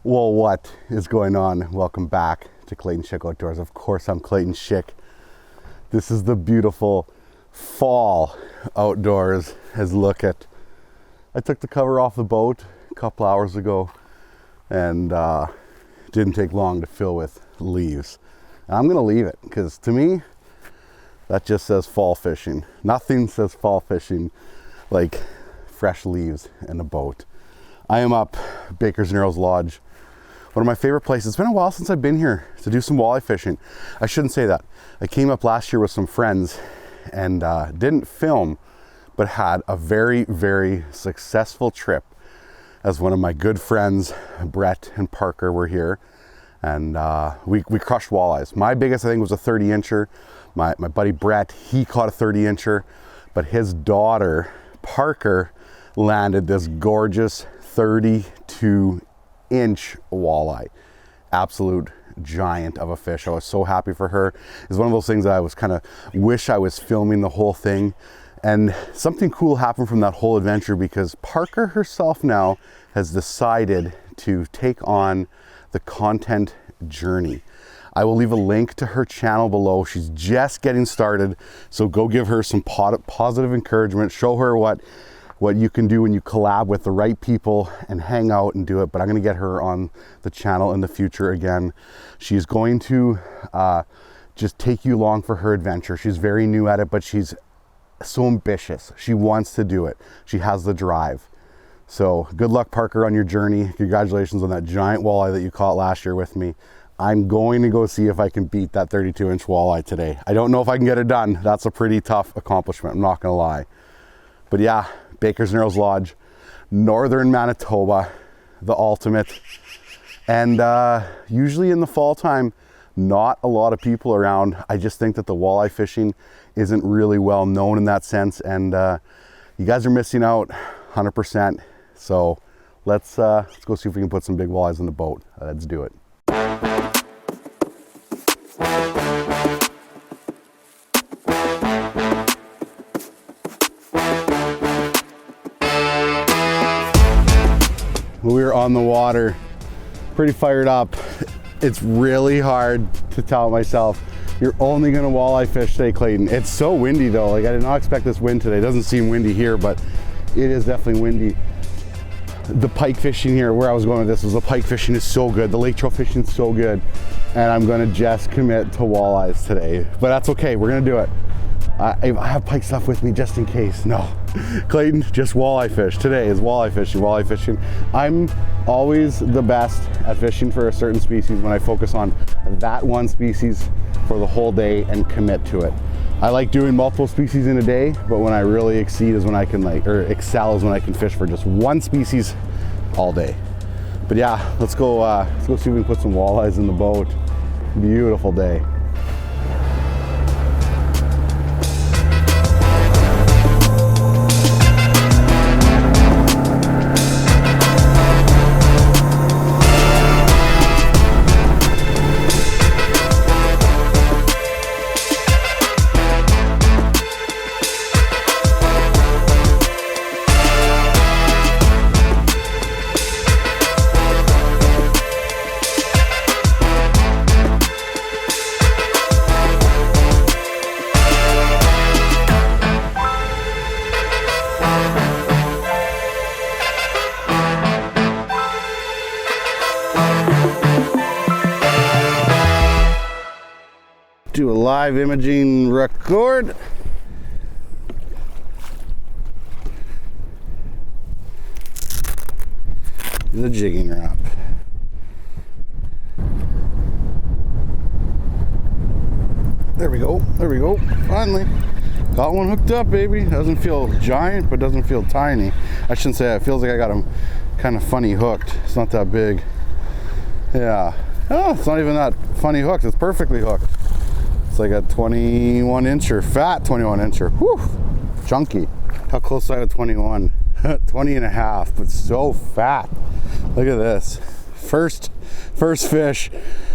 Well, what is going on? Welcome back to Clayton Schick Outdoors. Of course, I'm Clayton Schick. This is the beautiful fall outdoors. As look at, I took the cover off the boat a couple hours ago, and didn't take long to fill with leaves. And I'm gonna leave it because to me, that just says fall fishing. Nothing says fall fishing like fresh leaves in a boat. I am up Baker's Narrows Lodge, one of my favorite places. It's been a while since I've been here to do some walleye fishing. I shouldn't say that. I came up last year with some friends and didn't film, but had a very, very successful trip as one of my good friends, Brett and Parker, were here. And we crushed walleyes. My biggest, I think, was a 30-incher. My buddy Brett, he caught a 30-incher, but his daughter, Parker, landed this gorgeous 32-inch walleye. Absolute giant of a fish. I was so happy for her. It's one of those things that I was kind of wish I was filming the whole thing. And something cool happened from that whole adventure because Parker herself now has decided to take on the content journey. I will leave a link to her channel below. She's just getting started, so go give her some positive encouragement. Show her what you can do when you collab with the right people and hang out and do it. But I'm gonna get her on the channel in the future again. She's going to just take you along for her adventure. She's very new at it, but she's so ambitious. She wants to do it. She has the drive. So good luck, Parker, on your journey. Congratulations on that giant walleye that you caught last year with me. I'm going to go see if I can beat that 32-inch walleye today. I don't know if I can get it done. That's a pretty tough accomplishment, I'm not gonna lie. But yeah, Baker's Narrows Lodge, Northern Manitoba, the ultimate. And usually in the fall time, not a lot of people around. I just think that the walleye fishing isn't really well known in that sense. And you guys are missing out 100%. So let's go see if we can put some big walleyes in the boat. Let's do it. We were on the water, pretty fired up. It's really hard to tell myself, you're only gonna walleye fish today, Clayton. It's so windy though. Like, I did not expect this wind today. It doesn't seem windy here, but it is definitely windy. The pike fishing here, where I was going with this, was the pike fishing is so good. The lake trout fishing is so good. And I'm gonna just commit to walleyes today, but that's okay, we're gonna do it. I have pike stuff with me just in case. No, Clayton, just walleye fish. Today is walleye fishing, walleye fishing. I'm always the best at fishing for a certain species when I focus on that one species for the whole day and commit to it. I like doing multiple species in a day, but when I really exceed is when I can excel is when I can fish for just one species all day. But yeah, let's go see if we can put some walleyes in the boat. Beautiful day. Do a live imaging record. The jigging wrap. There we go, there we go. Finally, got one hooked up, baby. Doesn't feel giant, but doesn't feel tiny. I shouldn't say that. It feels like I got him kind of funny hooked. It's not that big. Yeah. Oh, it's not even that funny hooked. It's perfectly hooked. It's like a 21-incher, fat 21-incher. Whew, chunky. How close am I to 21? 20 and a half, but so fat. Look at this. First fish,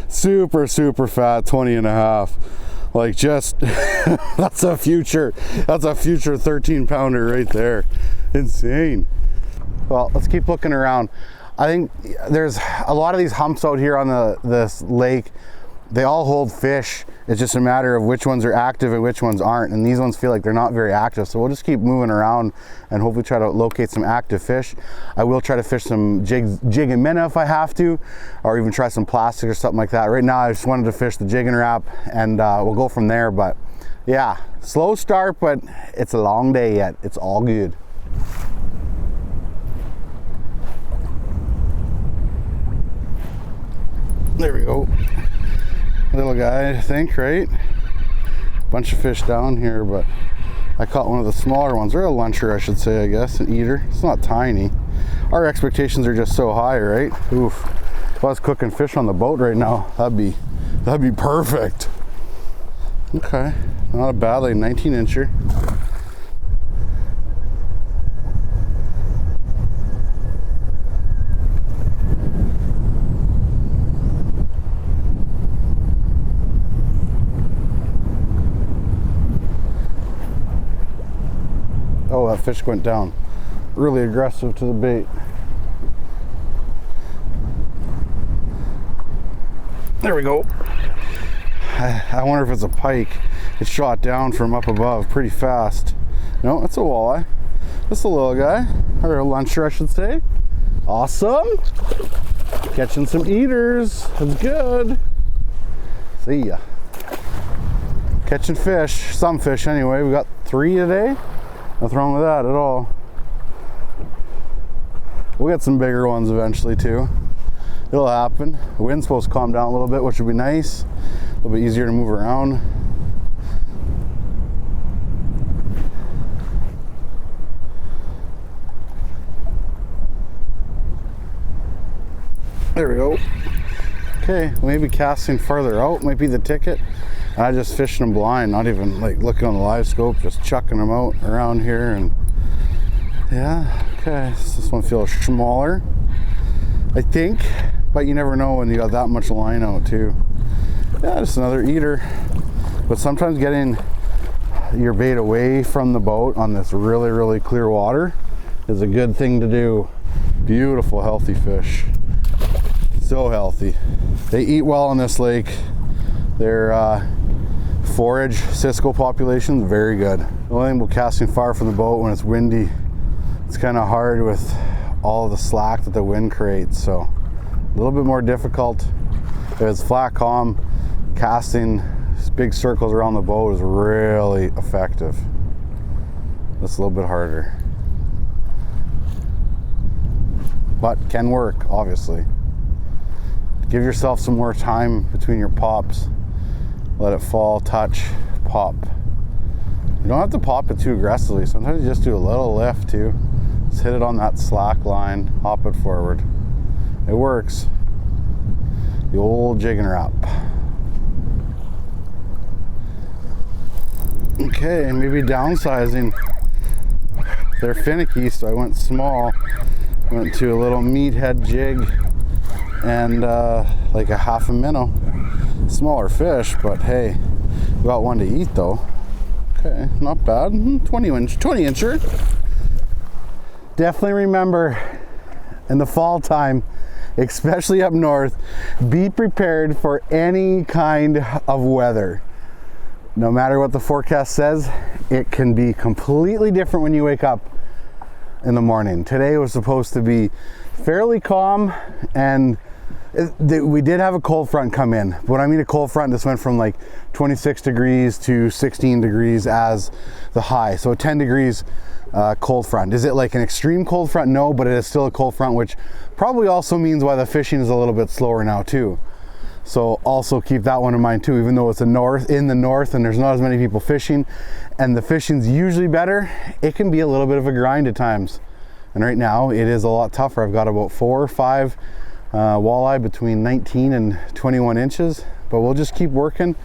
super fat, 20 and a half. Like, just that's a future 13 pounder right there. Insane. Well, let's keep looking around. I think there's a lot of these humps out here on this lake. They all hold fish. It's just a matter of which ones are active and which ones aren't. And these ones feel like they're not very active. So we'll just keep moving around and hopefully try to locate some active fish. I will try to fish some jig and minnow if I have to, or even try some plastic or something like that. Right now I just wanted to fish the jig and wrap, and we'll go from there. But yeah, slow start, but it's a long day yet. It's all good. There we go. Little guy, I think, right? Bunch of fish down here, but I caught one of the smaller ones, or a luncher, I should say, I guess, an eater. It's not tiny. Our expectations are just so high, right? Oof. If I was cooking fish on the boat right now, that'd be perfect. Okay, not a bad, like 19-incher. Oh, that fish went down. Really aggressive to the bait. There we go. I wonder if it's a pike. It shot down from up above pretty fast. No, it's a walleye. It's a little guy, or a luncher, I should say. Awesome. Catching some eaters. That's good. See ya. Catching fish, some fish anyway. We got 3 today. Nothing wrong with that at all. We'll get some bigger ones eventually too. It'll happen. The wind's supposed to calm down a little bit, which would be nice. A little bit easier to move around. There we go. Okay, maybe casting farther out might be the ticket. And I just fishing them blind, not even like looking on the Livescope, just chucking them out around here. And yeah, okay, so this one feels smaller, I think, but you never know when you got that much line out too. Yeah, just another eater. But sometimes getting your bait away from the boat on this really, really clear water is a good thing to do. Beautiful, healthy fish. So healthy. They eat well on this lake. They're forage cisco population, very good. The only thing about casting far from the boat when it's windy, it's kind of hard with all of the slack that the wind creates, so a little bit more difficult. If it's flat calm, casting big circles around the boat is really effective. It's a little bit harder, but can work, obviously. Give yourself some more time between your pops. Let it fall, touch, pop. You don't have to pop it too aggressively. Sometimes you just do a little lift too. Just hit it on that slack line, hop it forward. It works. The old jig and wrap. Okay, maybe downsizing. They're finicky, so I went small. Went to a little meathead jig and like a half a minnow. Smaller fish, but hey, we got one to eat though. Okay, not bad. 20-incher. Definitely remember in the fall time, especially up north, be prepared for any kind of weather. No matter what the forecast says, it can be completely different when you wake up in the morning. Today was supposed to be fairly calm, and we did have a cold front come in. But when I mean a cold front, this went from like 26 degrees to 16 degrees as the high. So 10 degrees cold front. Is it like an extreme cold front? No, but it is still a cold front, which probably also means why the fishing is a little bit slower now too. So also keep that one in mind too, even though it's in the north and there's not as many people fishing and the fishing's usually better, it can be a little bit of a grind at times. And right now it is a lot tougher. I've got about 4 or 5 walleye between 19 and 21 inches, but we'll just keep working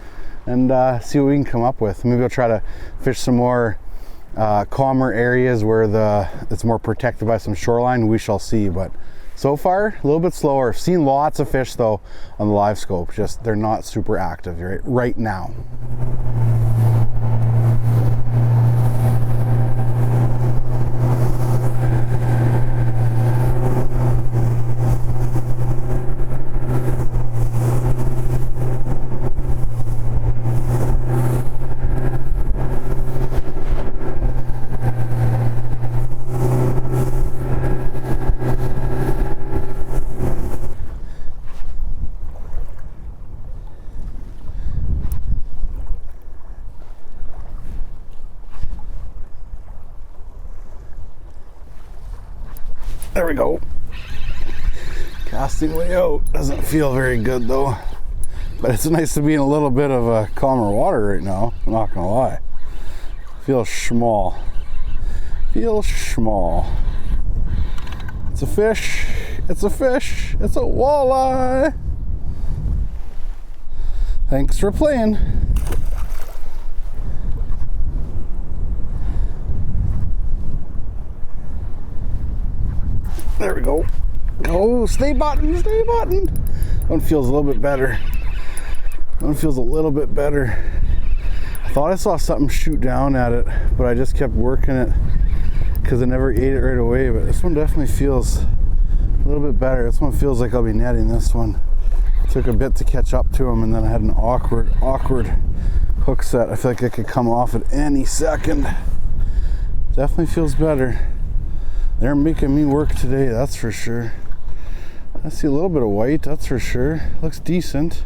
and see what we can come up with. Maybe I'll try to fish some more calmer areas where it's more protected by some shoreline. We shall see, but so far a little bit slower. I've seen lots of fish though on the Livescope, just they're not super active right now. There we go. Casting way out. Doesn't feel very good though. But it's nice to be in a little bit of a calmer water right now. I'm not gonna lie. Feels small. Feels small. It's a fish. It's a fish. It's a walleye. Thanks for playing. There we go. Oh, stay button, stay button. One feels a little bit better. One feels a little bit better. I thought I saw something shoot down at it, but I just kept working it because I never ate it right away. But this one definitely feels a little bit better. This one feels like I'll be netting this one. It took a bit to catch up to him, and then I had an awkward hook set. I feel like it could come off at any second. Definitely feels better. They're making me work today, that's for sure. I see a little bit of white, that's for sure. Looks decent.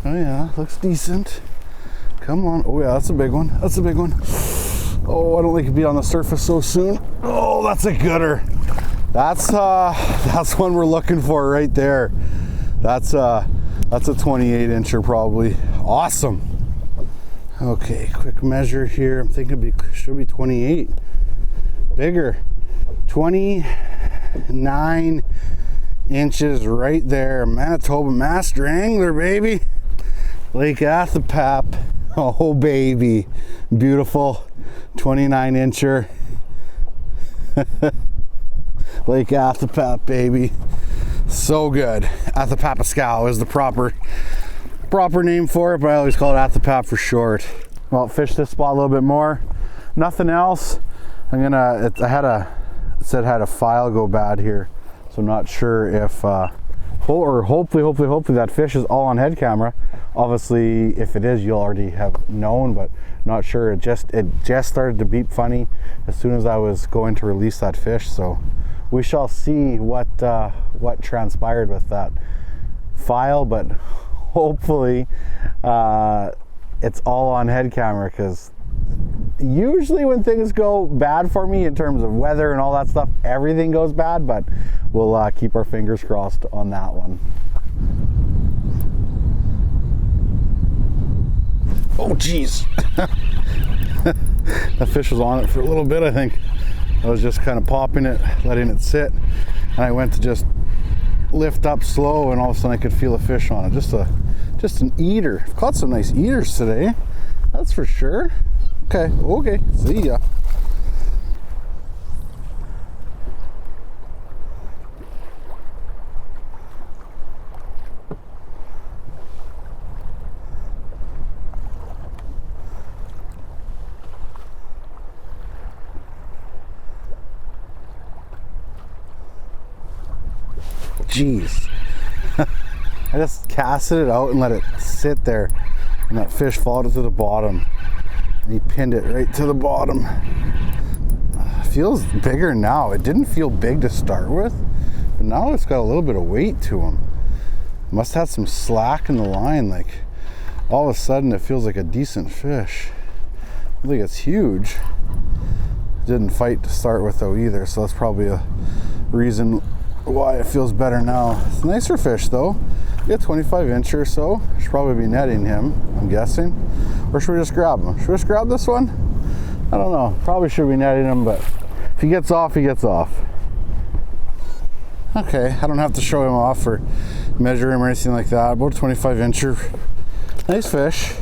Oh yeah, looks decent. Come on. Oh yeah, that's a big one. That's a big one. Oh, I don't like to be on the surface so soon. Oh, that's a gooder. That's one we're looking for right there. That's a 28 incher probably. Awesome. Okay, quick measure here. I'm thinking it should be 28. Bigger. 29 inches right there. Manitoba Master Angler, baby. Lake Athabasca. Oh, baby. Beautiful 29 incher. Lake Athabasca, baby. So good. Athabasca is the proper name for it, but I always call it Athabasca for short. Well, fish this spot a little bit more. Nothing else. It said had a file go bad here, so I'm not sure if hopefully that fish is all on head camera. Obviously if it is, you'll already have known, but not sure. It just started to beep funny as soon as I was going to release that fish, so we shall see what transpired with that file, but hopefully it's all on head camera, because usually when things go bad for me in terms of weather and all that stuff, everything goes bad, but we'll keep our fingers crossed on that one. Oh geez. That fish was on it for a little bit, I think. I was just kind of popping it, letting it sit, and I went to just lift up slow, and all of a sudden I could feel a fish on it. Just an eater. I've caught some nice eaters today, that's for sure. Okay, see ya. Jeez. I just casted it out and let it sit there, and that fish followed it to the bottom. And he pinned it right to the bottom. Feels bigger now. It didn't feel big to start with, but now it's got a little bit of weight to him. Must have some slack in the line. Like all of a sudden it feels like a decent fish. I think it's huge. Didn't fight to start with though either, so that's probably a reason why it feels better now. It's a nicer fish though. Yeah, 25 incher or so. Should probably be netting him, I'm guessing. Or should we just grab him? Should we just grab this one? I don't know. Probably should be netting him, but if he gets off, he gets off. Okay, I don't have to show him off or measure him or anything like that. About 25 incher. Nice fish.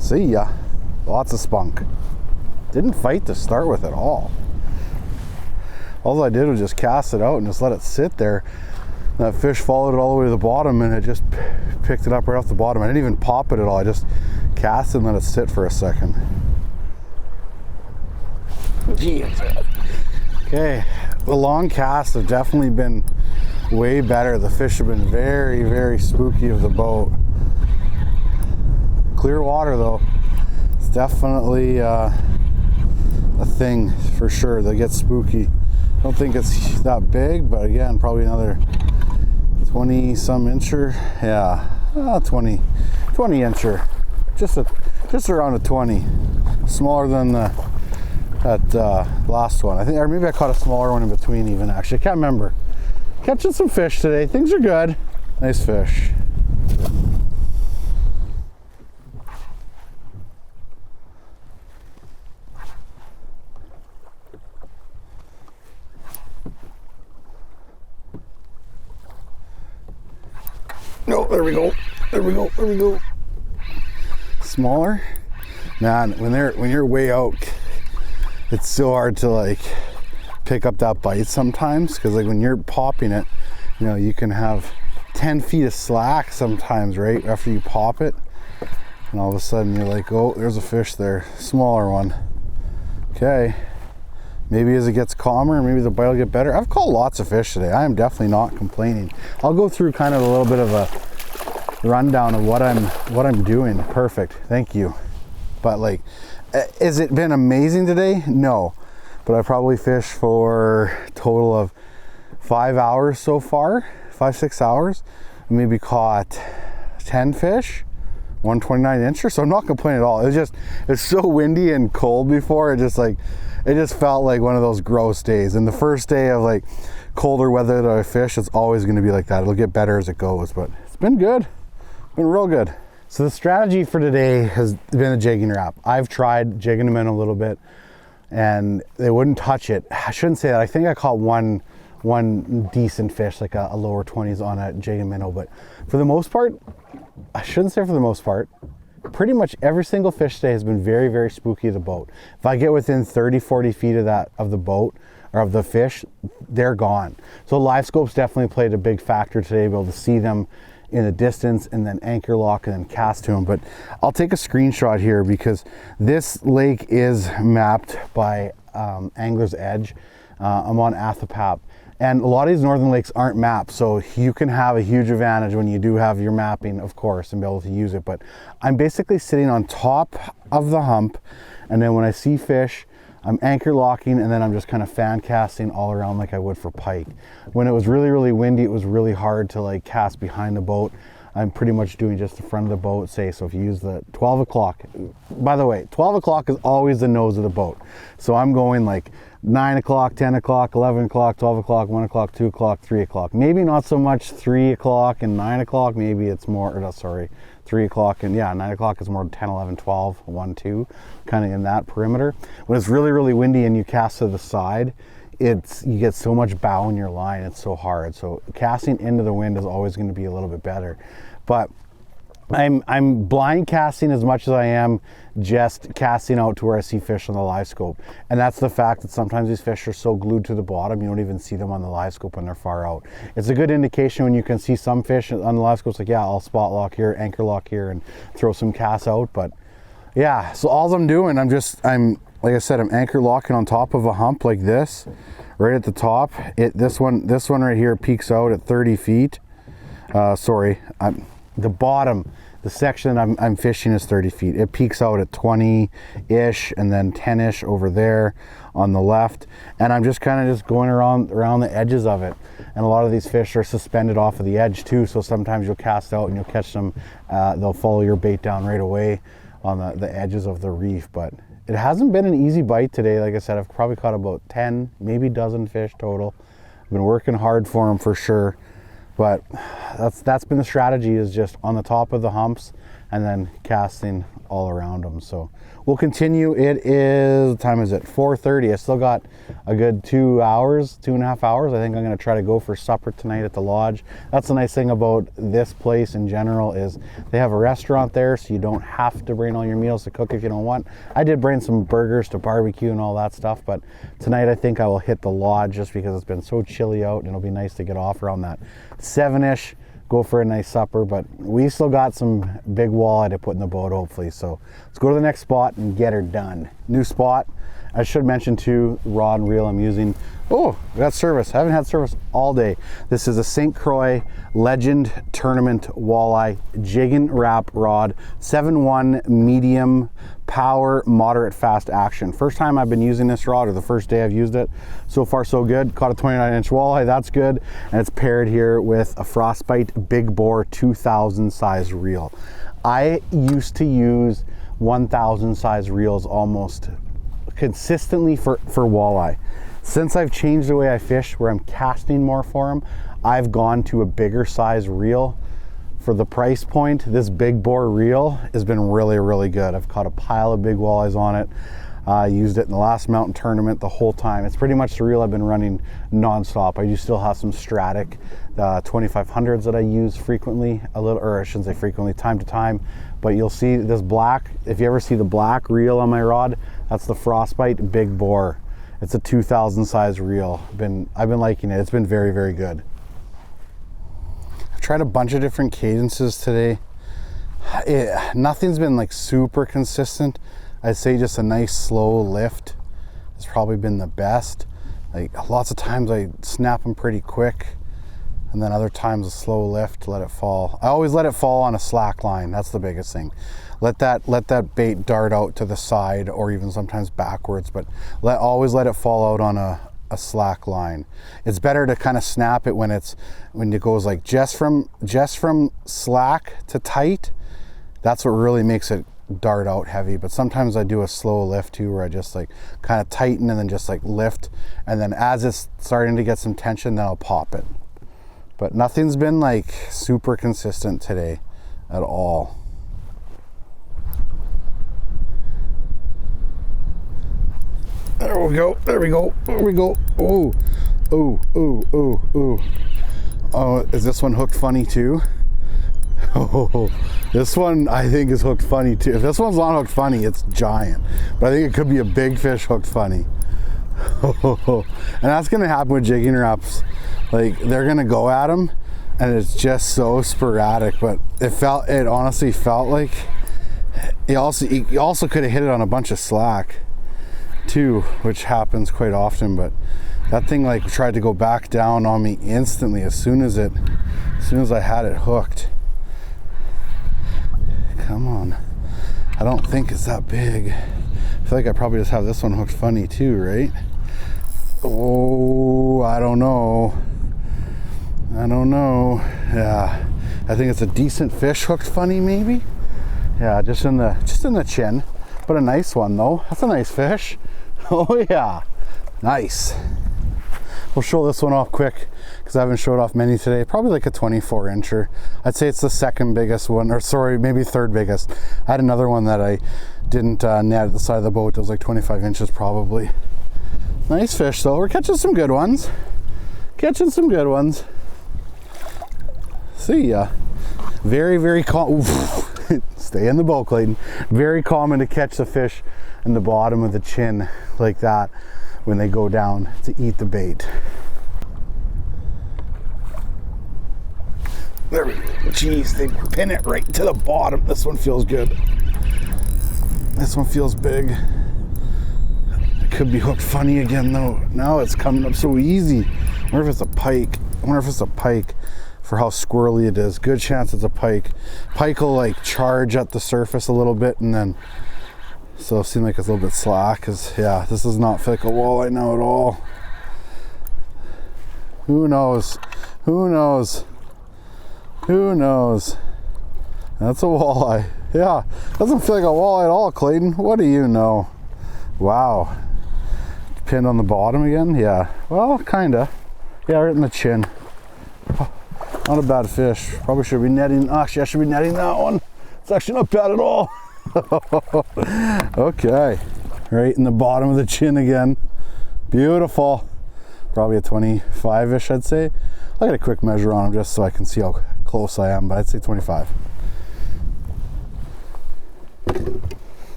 See ya. Lots of spunk. Didn't fight to start with at all. All I did was just cast it out and just let it sit there. That fish followed it all the way to the bottom, and it just picked it up right off the bottom. I didn't even pop it at all. I just cast it and let it sit for a second. Jeez. Okay, the long casts have definitely been way better. The fish have been very, very spooky of the boat. Clear water though. It's definitely a thing for sure. They get spooky. I don't think it's that big, but again, probably another 20 some incher. Yeah, 20 incher. Just around a 20. Smaller than the that last one. I think, or maybe I caught a smaller one in between even, actually. I can't remember. Catching some fish today. Things are good. Nice fish. No, there we go. There we go. There we go. Smaller. Man, when you're way out, it's so hard to like pick up that bite sometimes, because like when you're popping it, you know, you can have 10 feet of slack sometimes right after you pop it, and all of a sudden you're like, oh, there's a fish there, smaller one. Okay, maybe as it gets calmer, maybe the bite will get better. I've caught lots of fish today. I am definitely not complaining. I'll go through kind of a little bit of a rundown of what I'm doing. Perfect, thank you. But like, has it been amazing today? No, but I probably fished for a total of 5 hours so far, 5-6 hours. Maybe caught 10 fish, 129 incher. So I'm not complaining at all. It's so windy and cold before. It just felt like one of those gross days. And the first day of like colder weather that I fish, it's always going to be like that. It'll get better as it goes, but it's been good. Been real good. So the strategy for today has been a jigging wrap. I've tried jigging them in a little bit and they wouldn't touch it. I shouldn't say that. I think I caught one decent fish, like a lower 20s on a jigging minnow, but for the most part, I shouldn't say for the most part, pretty much every single fish today has been very, very spooky of the boat. If I get within 30-40 feet of the boat or of the fish, they're gone. So Livescope's definitely played a big factor today, be able to see them in the distance and then anchor lock and then cast to them. But I'll take a screenshot here because this lake is mapped by Angler's Edge. I'm on Athapap, and a lot of these northern lakes aren't mapped, so you can have a huge advantage when you do have your mapping, of course, and be able to use it. But I'm basically sitting on top of the hump, and then when I see fish, I'm anchor locking, and then I'm just kind of fan casting all around like I would for pike. When it was really, really windy, it was really hard to like cast behind the boat. I'm pretty much doing just the front of the boat, say. So if you use the 12 o'clock, by the way, 12 o'clock is always the nose of the boat. So I'm going like 9 o'clock, 10 o'clock, 11 o'clock, 12 o'clock, 1 o'clock, 2 o'clock, 3 o'clock. Maybe not so much 3 o'clock and 9 o'clock. Maybe it's more, or no, sorry, 3 o'clock and yeah, 9 o'clock is more 10, 11, 12, 1, 2, kind of in that perimeter. When it's really, really windy and you cast to the side, you get so much bow in your line, it's so hard. So casting into the wind is always going to be a little bit better. But I'm blind casting as much as I am just casting out to where I see fish on the Livescope. And that's the fact that sometimes these fish are so glued to the bottom, you don't even see them on the Livescope when they're far out. It's a good indication when you can see some fish on the Livescope. It's like, yeah, I'll spot lock here, anchor lock here, and throw some casts out. But yeah, so all I'm doing, I'm like I said, I'm anchor locking on top of a hump like this, right at the top. This one right here peaks out at 30 feet. The bottom, the section that I'm fishing is 30 feet. It peaks out at 20-ish and then 10-ish over there on the left. And I'm just kind of just going around the edges of it. And a lot of these fish are suspended off of the edge too. So sometimes you'll cast out and you'll catch them. They'll follow your bait down right away on the edges of the reef. But it hasn't been an easy bite today. Like I said, I've probably caught about 10, maybe a dozen fish total. I've been working hard for them for sure. But that's been the strategy, is just on the top of the humps and then casting all around them. So we'll continue. It is, what time is it? 4:30. I still got a good 2 hours, 2.5 hours. I think I'm going to try to go for supper tonight at the lodge. That's the nice thing about this place in general, is they have a restaurant there, so you don't have to bring all your meals to cook if you don't want. I did bring some burgers to barbecue and all that stuff, but tonight I think I will hit the lodge just because it's been so chilly out, and it'll be nice to get off around that 7-ish. Go for a nice supper. But we still got some big walleye to put in the boat, hopefully. So let's go to the next spot and get her done. New spot. I should mention too, rod and reel I'm using. Oh, we got service. I haven't had service all day. This is a St. Croix Legend Tournament Walleye jig and wrap rod, 7-1 medium power, moderate fast action. First time I've been using this rod, or the first day I've used it. So far so good. Caught a 29-inch walleye, that's good. And it's paired here with a Frostbite big bore 2000 size reel. I used to use 1000 size reels almost consistently for walleye. Since I've changed the way I fish, where I'm casting more for them, I've gone to a bigger size reel. For the price point, this big bore reel has been really, really good. I've caught a pile of big walleyes on it. I used it in the last mountain tournament the whole time. It's pretty much the reel I've been running non-stop. I do still have some Stratic 2500s that I use frequently, or I shouldn't say frequently, time to time. But you'll see this black, if you ever see the black reel on my rod, that's the Frostbite big bore. It's a 2000 size reel. I've been liking it. It's been very, very good. I've tried a bunch of different cadences today. Nothing's been like super consistent. I'd say just a nice slow lift has probably been the best. Like lots of times I snap them pretty quick, and then other times a slow lift, let it fall. I always let it fall on a slack line. That's the biggest thing. Let that bait dart out to the side or even sometimes backwards, but always let it fall out on a slack line. It's better to kind of snap it when it goes like just from slack to tight. That's what really makes it dart out heavy. But sometimes I do a slow lift too, where I just like kind of tighten and then just like lift, and then as it's starting to get some tension, then I'll pop it. But nothing's been like super consistent today at all. There we go, there we go, there we go. Oh, oh, oh, oh, oh. Oh, is this one hooked funny too? Oh, this one I think is hooked funny too. If this one's not hooked funny, it's giant. But I think it could be a big fish hooked funny. Oh, and that's gonna happen with jigging Raps. Like they're gonna go at them, and it's just so sporadic. But it honestly felt like he also could have hit it on a bunch of slack too, which happens quite often. But that thing like tried to go back down on me instantly as soon as I had it hooked. Come on. I don't think it's that big. I feel like I probably just have this one hooked funny too, right? Oh, I don't know. Yeah, I think it's a decent fish hooked funny maybe. Yeah, just in the chin, but a nice one though. That's a nice fish. Oh yeah, nice. We'll show this one off quick because I haven't showed off many today. Probably like a 24 incher. I'd say it's the second biggest one, or sorry, maybe third biggest. I had another one that I didn't net at the side of the boat. It was like 25 inches probably. Nice fish though. We're catching some good ones. See ya. Very, very stay in the boat, Clayton. Very common to catch the fish in the bottom of the chin like that when they go down to eat the bait. There we go. Jeez, they pin it right to the bottom. This one feels good. This one feels big. It could be hooked funny again though. Now it's coming up so easy. I wonder if it's a pike. For how squirrely it is. Good chance it's a pike. Pike will like charge at the surface a little bit, and then so it seems like it's a little bit slack, because yeah, this does not feel like a walleye now at all. Who knows? That's a walleye. Yeah, doesn't feel like a walleye at all, Clayton. What do you know? Wow. Pinned on the bottom again? Yeah. Well, kinda. Yeah, right in the chin. Not a bad fish. Probably should be netting. Actually, I should be netting that one. It's actually not bad at all. Okay. Right in the bottom of the chin again. Beautiful. Probably a 25-ish, I'd say. I'll get a quick measure on him just so I can see how close I am, but I'd say 25.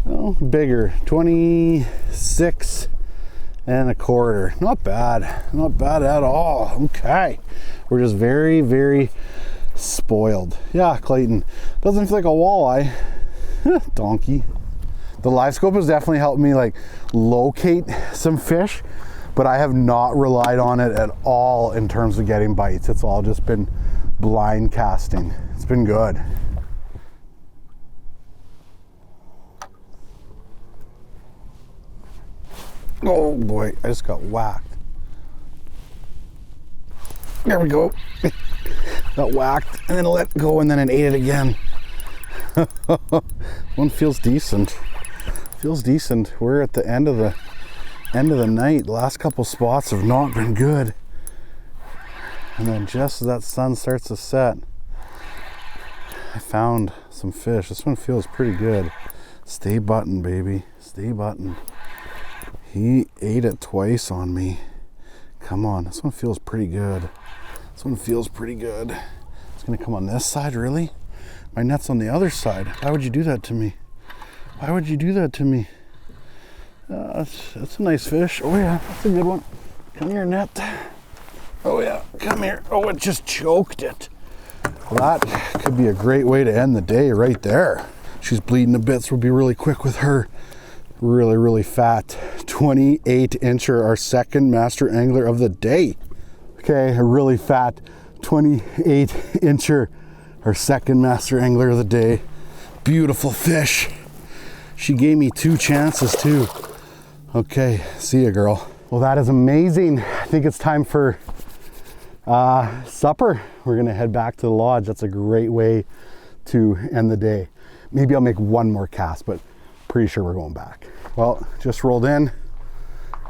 Oh, bigger. 26 and a quarter. Not bad at all. Okay, we're just very, very spoiled. Yeah, Clayton, doesn't feel like a walleye. Donkey. The Livescope has definitely helped me like locate some fish, but I have not relied on it at all in terms of getting bites. It's all just been blind casting. It's been good. Oh boy, I just got whacked. There we go. Got whacked and then let go and then it ate it again. One feels decent. Feels decent. We're at the end of the night. The last couple spots have not been good. And then just as that sun starts to set, I found some fish. This one feels pretty good. Stay button, baby. Stay button. He ate it twice on me. Come on, this one feels pretty good. This one feels pretty good. It's gonna come on this side, really? My net's on the other side. Why would you do that to me? Why would you do that to me? That's a nice fish. Oh yeah, that's a good one. Come here, net. Oh yeah, come here. Oh, it just choked it. Well, that could be a great way to end the day right there. She's bleeding to bits. We'll be really quick with her. Really, really fat 28-incher, our second master angler of the day. Okay, a really fat 28-incher, our second master angler of the day. Beautiful fish. She gave me 2 chances too. Okay, see ya, girl. Well, that is amazing. I think it's time for supper. We're gonna head back to the lodge. That's a great way to end the day. Maybe I'll make one more cast, but pretty sure we're going back. Well, just rolled in,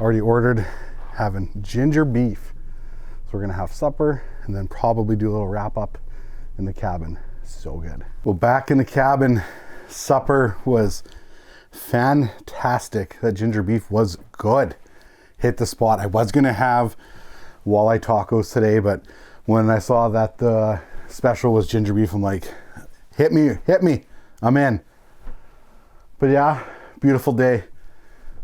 already ordered, having ginger beef. So we're gonna have supper and then probably do a little wrap up in the cabin. So good. Well, back in the cabin, supper was fantastic. That ginger beef was good. Hit the spot. I was gonna have walleye tacos today, but when I saw that the special was ginger beef, I'm like, hit me, I'm in. But yeah, beautiful day.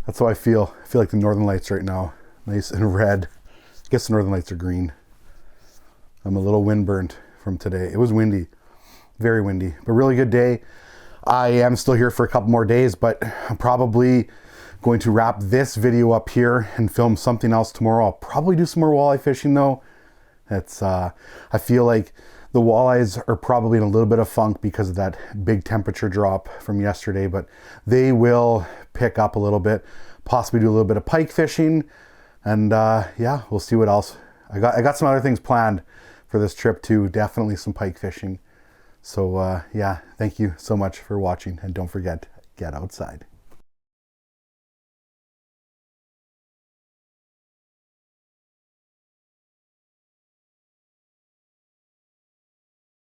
That's how I feel. I feel like the northern lights right now, nice and red. I guess the northern lights are green. I'm a little windburnt from today. It was windy, very windy, but really good day. I am still here for a couple more days, but I'm probably going to wrap this video up here and film something else tomorrow. I'll probably do some more walleye fishing though. It's I feel like the walleyes are probably in a little bit of funk because of that big temperature drop from yesterday, but they will pick up a little bit, possibly do a little bit of pike fishing, and yeah, we'll see what else. I got some other things planned for this trip too, definitely some pike fishing. So yeah, thank you so much for watching, and don't forget, get outside.